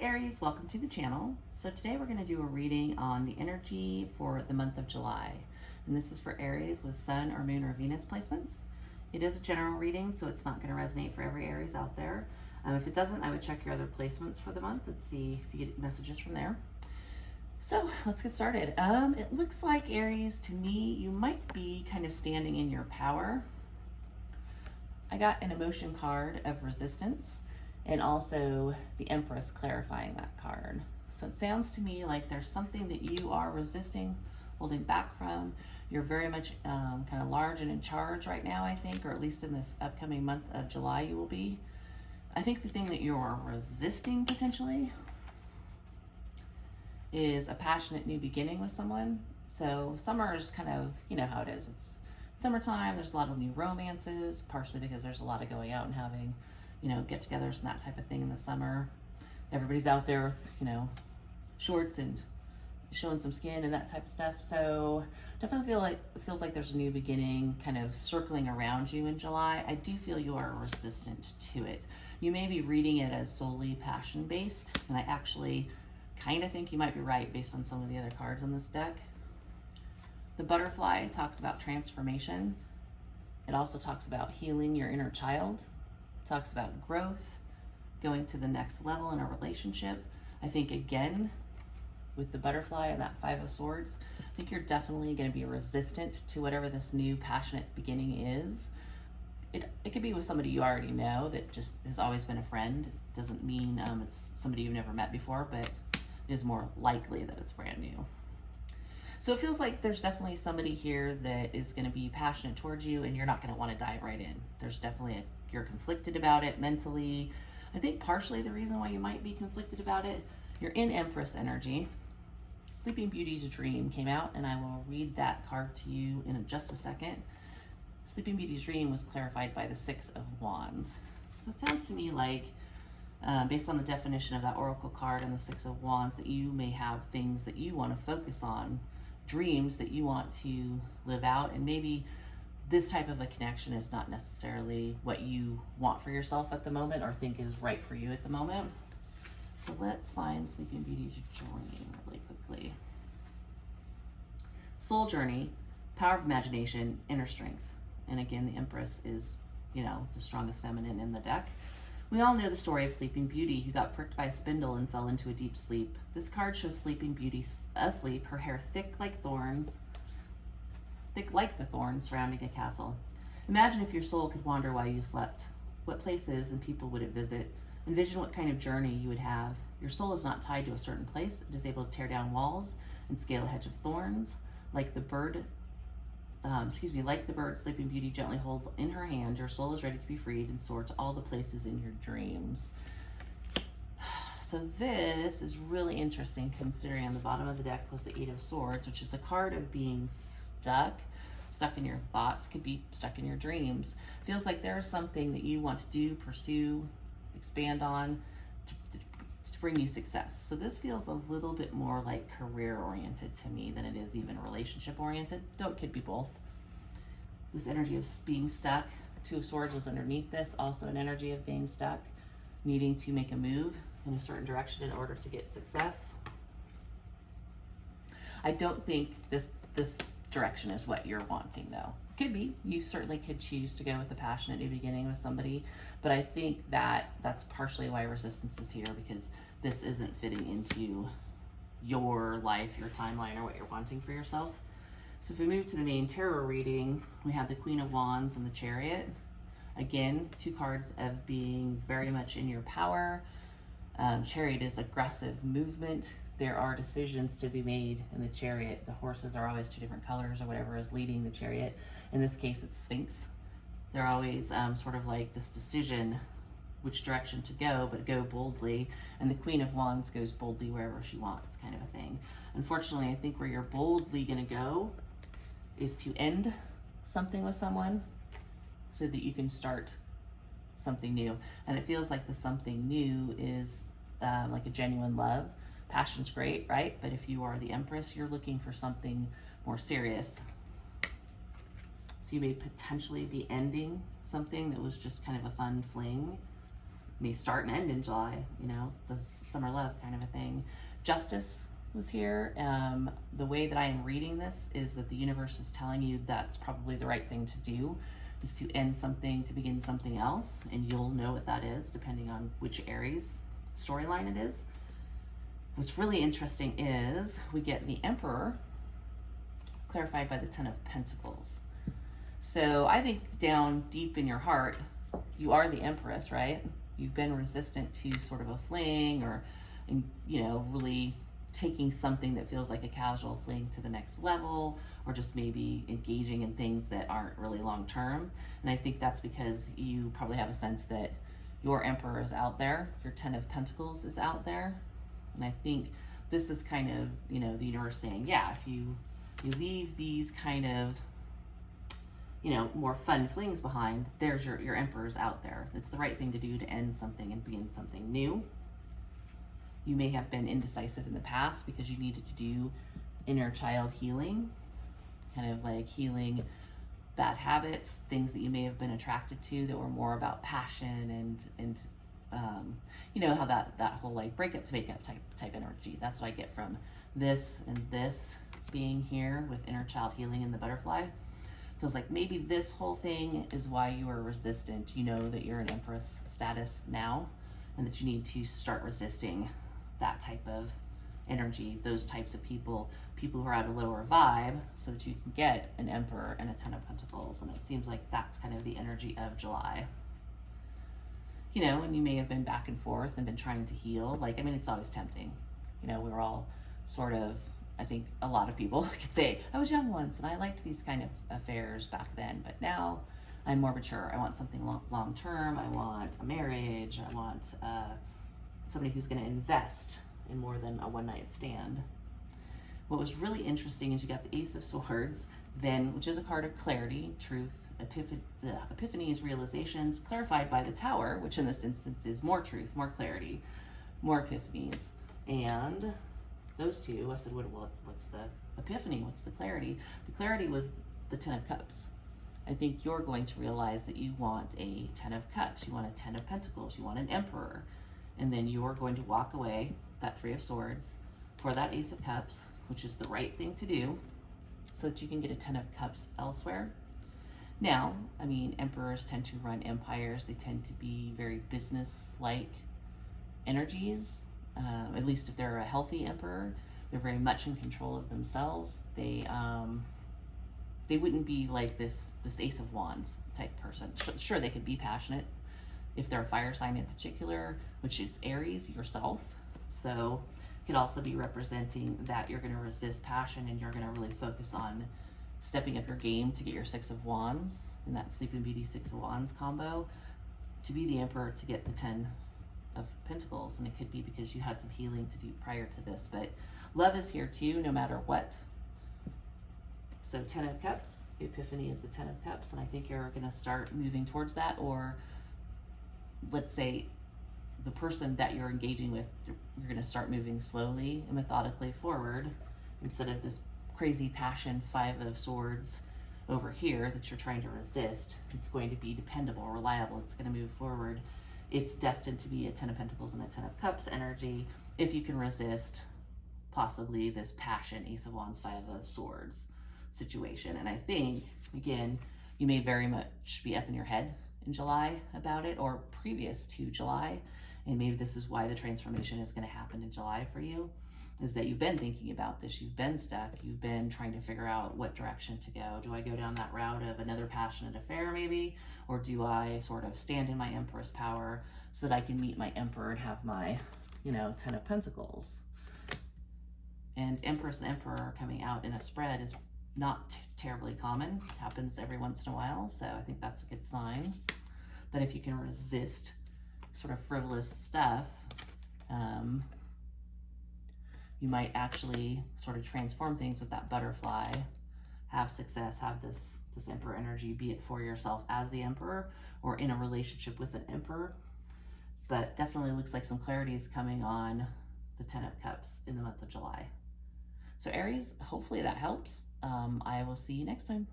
Aries, welcome to the channel. So today we're going to do a reading on the energy for the month of July. And this is for Aries with Sun or Moon or Venus placements. It is a general reading, so it's not going to resonate for every Aries out there. If it doesn't, I would check your other placements for the month and see if you get messages from there. So let's get started. It looks like Aries, to me, you might be kind of standing in your power. I got an emotion card of resistance, and also the Empress clarifying that card. So it sounds to me like there's something that you are resisting, holding back from. You're very much kind of large and in charge right now, I think, or at least in this upcoming month of July you will be. I think the thing that you're resisting potentially is a passionate new beginning with someone. So summer is kind of, you know how it is. It's summertime, there's a lot of new romances, partially because there's a lot of going out and having, you know, get-togethers and that type of thing in the summer. Everybody's out there with, you know, shorts and showing some skin and that type of stuff. So definitely feels like there's a new beginning kind of circling around you in July. I do feel you are resistant to it. You may be reading it as solely passion-based, and I actually kind of think you might be right based on some of the other cards on this deck. The butterfly talks about transformation. It also talks about healing your inner child. Talks about growth, going to the next level in a relationship. I think, again, with the butterfly and that Five of Swords, I think you're definitely going to be resistant to whatever this new passionate beginning is. It could be with somebody you already know that just has always been a friend. It doesn't mean it's somebody you've never met before, but it is more likely that it's brand new. So it feels like there's definitely somebody here that is going to be passionate towards you, and you're not going to want to dive right in. There's definitely you're conflicted about it mentally. I think partially the reason why you might be conflicted about it, you're in Empress energy. Sleeping Beauty's dream came out, and I will read that card to you in just a second. Sleeping Beauty's dream was clarified by the Six of Wands. So it sounds to me like, based on the definition of that oracle card and the Six of Wands, that you may have things that you want to focus on, dreams that you want to live out, and maybe this type of a connection is not necessarily what you want for yourself at the moment or think is right for you at the moment. So let's find Sleeping Beauty's dream really quickly. Soul journey, power of imagination, inner strength. And again, the Empress is, you know, the strongest feminine in the deck. We all know the story of Sleeping Beauty, who got pricked by a spindle and fell into a deep sleep. This card shows Sleeping Beauty asleep, her hair thick like the thorns surrounding a castle. Imagine if your soul could wander while you slept. What places and people would it visit? Envision what kind of journey you would have. Your soul is not tied to a certain place. It is able to tear down walls and scale a hedge of thorns. Like the bird Sleeping Beauty gently holds in her hand, your soul is ready to be freed and soar to all the places in your dreams. So this is really interesting, considering on the bottom of the deck was the Eight of Swords, which is a card of being stuck in your thoughts, could be stuck in your dreams. Feels like there's something that you want to do, pursue, expand on to bring you success. So this feels a little bit more like career oriented to me than it is even relationship oriented, though it could be both. This energy of being stuck, Two of Swords was underneath this, also an energy of being stuck, needing to make a move in a certain direction in order to get success. I don't think this direction is what you're wanting, though. Could be. You certainly could choose to go with a passionate new beginning with somebody, but I think that that's partially why resistance is here, because this isn't fitting into your life, your timeline, or what you're wanting for yourself. So if we move to the main tarot reading, we have the Queen of Wands and the Chariot. Again, two cards of being very much in your power. Chariot is aggressive movement. There are decisions to be made in the Chariot. The horses are always two different colors or whatever is leading the Chariot. In this case, it's Sphinx. They're always sort of like this decision, which direction to go, but go boldly. And the Queen of Wands goes boldly wherever she wants, kind of a thing. Unfortunately, I think where you're boldly going to go is to end something with someone so that you can start something new. And it feels like the something new is like a genuine love. Passion's great, right? But if you are the Empress, you're looking for something more serious. So you may potentially be ending something that was just kind of a fun fling may start and end in July, you know, the summer love kind of a thing. Justice was here. The way that I am reading this is that the universe is telling you that's probably the right thing to do, is to end something to begin something else, and you'll know what that is depending on which Aries storyline it is. What's really interesting is we get the Emperor clarified by the Ten of Pentacles. So I think down deep in your heart, you are the Empress, right? You've been resistant to sort of a fling, or, you know, really taking something that feels like a casual fling to the next level, or just maybe engaging in things that aren't really long-term. And I think that's because you probably have a sense that your Emperor is out there, your Ten of Pentacles is out there. And I think this is kind of, you know, the universe saying, yeah, if you leave these kind of, you know, more fun flings behind, there's your Emperor's out there. It's the right thing to do to end something and begin something new. You may have been indecisive in the past because you needed to do inner child healing, kind of like healing bad habits, things that you may have been attracted to that were more about passion and you know, how that whole like breakup to makeup type energy. That's what I get from this and this being here with inner child healing and the butterfly. Feels like maybe this whole thing is why you are resistant. You know that you're an Empress status now, and that you need to start resisting that type of energy, those types of people who are at a lower vibe, so that you can get an Emperor and a Ten of Pentacles. And it seems like that's kind of the energy of July. You know, and you may have been back and forth and been trying to heal. Like, I mean, it's always tempting. You know, we're all sort of, I think a lot of people could say, I was young once and I liked these kind of affairs back then, but now I'm more mature. I want something long term. I want a marriage. I want somebody who's going to invest in more than a one night stand. What was really interesting is you got the Ace of Swords, then, which is a card of clarity, truth, epiphanies, realizations, clarified by the Tower, which in this instance is more truth, more clarity, more epiphanies. And those two, I said, what's the epiphany? What's the clarity? The clarity was the Ten of Cups. I think you're going to realize that you want a Ten of Cups, you want a Ten of Pentacles, you want an Emperor, and then you're going to walk away, that Three of Swords, for that Ace of Cups, which is the right thing to do, so that you can get a Ten of Cups elsewhere. Now, I mean, Emperors tend to run empires. They tend to be very business-like energies. At least if they're a healthy Emperor, they're very much in control of themselves. They wouldn't be like this Ace of Wands type person. Sure, they could be passionate if they're a fire sign in particular, which is Aries, yourself. So it could also be representing that you're going to resist passion and you're going to really focus on stepping up your game to get your Six of Wands in that Sleeping Beauty Six of Wands combo, to be the Emperor, to get the Ten of Pentacles. And it could be because you had some healing to do prior to this, but love is here too, no matter what. So Ten of Cups, the epiphany is the Ten of Cups, and I think you're going to start moving towards that. Or let's say the person that you're engaging with, you're going to start moving slowly and methodically forward, instead of this crazy passion Five of Swords over here that you're trying to resist. It's going to be dependable, reliable. It's going to move forward. It's destined to be a Ten of Pentacles and a Ten of Cups energy if you can resist possibly this passion Ace of Wands, Five of Swords situation. And I think, again, you may very much be up in your head in July about it, or previous to July, and maybe this is why the transformation is going to happen in July for you, is that you've been thinking about this, you've been stuck, you've been trying to figure out what direction to go. Do I go down that route of another passionate affair maybe, or do I sort of stand in my Empress power so that I can meet my Emperor and have my, you know, Ten of Pentacles? And Empress and Emperor coming out in a spread is not terribly common. It happens every once in a while, so I think that's a good sign that if you can resist sort of frivolous stuff, you might actually sort of transform things with that butterfly, have success, have this Emperor energy, be it for yourself as the Emperor or in a relationship with an Emperor. But definitely looks like some clarity is coming on the Ten of Cups in the month of July. So Aries, hopefully that helps. I will see you next time.